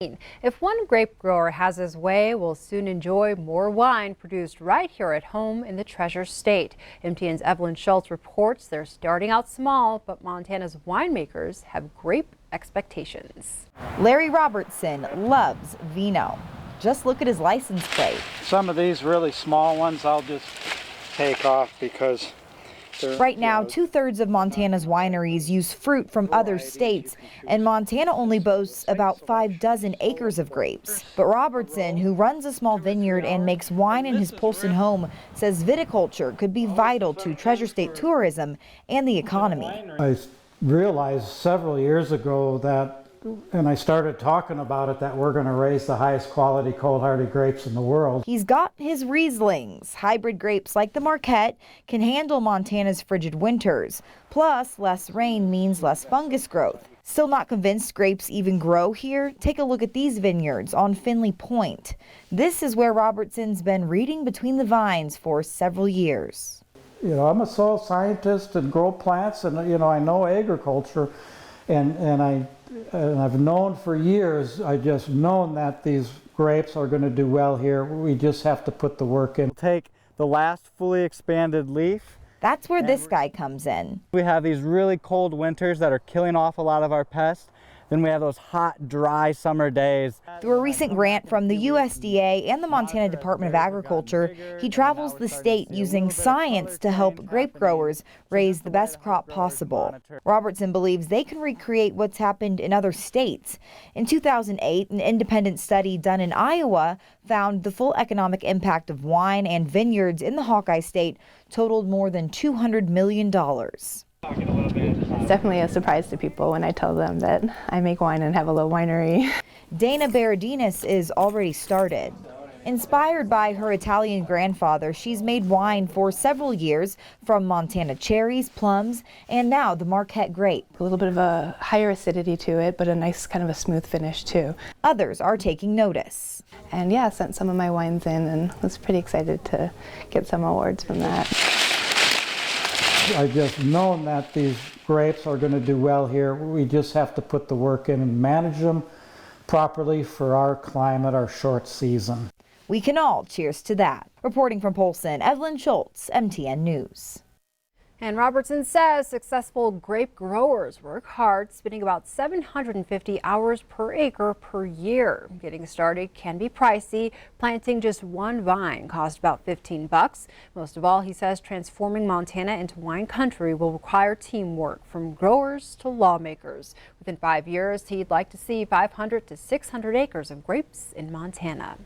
If one grape grower has his way, we'll soon enjoy more wine produced right here at home in the Treasure State. MTN's Evelyn Schultz reports they're starting out small, but Montana's winemakers have great expectations. Larry Robertson loves vino. Just look at his license plate. Some of these really small ones I'll just take off because right now, 2/3 of Montana's wineries use fruit from other states, and Montana only boasts about 6 acres of grapes. But Robertson, who runs a small vineyard and makes wine in his Polson home, says viticulture could be vital to Treasure State tourism and the economy. I realized several years ago that, and I started talking about it, that we're going to raise the highest quality cold-hardy grapes in the world. He's got his Rieslings. Hybrid grapes like the Marquette can handle Montana's frigid winters. Plus, less rain means less fungus growth. Still not convinced grapes even grow here? Take a look at these vineyards on Finley Point. This is where Robertson's been reading between the vines for several years. You know, I'm a soil scientist and grow plants, and you know, I know agriculture, and I've known for years, I just known that these grapes are going to do well here. We just have to put the work in. Take the last fully expanded leaf. That's where this guy comes in. We have these really cold winters that are killing off a lot of our pests. Then we have those hot, dry summer days. Through a recent grant from the USDA and the Montana Department of Agriculture, he travels the state using science to help grape growers raise the best crop possible. Robertson believes they can recreate what's happened in other states. In 2008, an independent study done in Iowa found the full economic impact of wine and vineyards in the Hawkeye State totaled more than $200 million. It's definitely a surprise to people when I tell them that I make wine and have a little winery. Dana Berardinis is already started. Inspired by her Italian grandfather, she's made wine for several years from Montana cherries, plums, and now the Marquette grape. A little bit of a higher acidity to it, but a nice kind of a smooth finish too. Others are taking notice. And yeah, sent some of my wines in and was pretty excited to get some awards from that. I just known that these grapes are going to do well here. We just have to put the work in and manage them properly for our climate, our short season. We can all cheers to that. Reporting from Polson, Evelyn Schultz, MTN News. And Robertson says successful grape growers work hard, spending about 750 hours per acre per year. Getting started can be pricey. Planting just one vine costs about $15. Most of all, he says transforming Montana into wine country will require teamwork from growers to lawmakers. Within 5 years, he'd like to see 500 to 600 acres of grapes in Montana.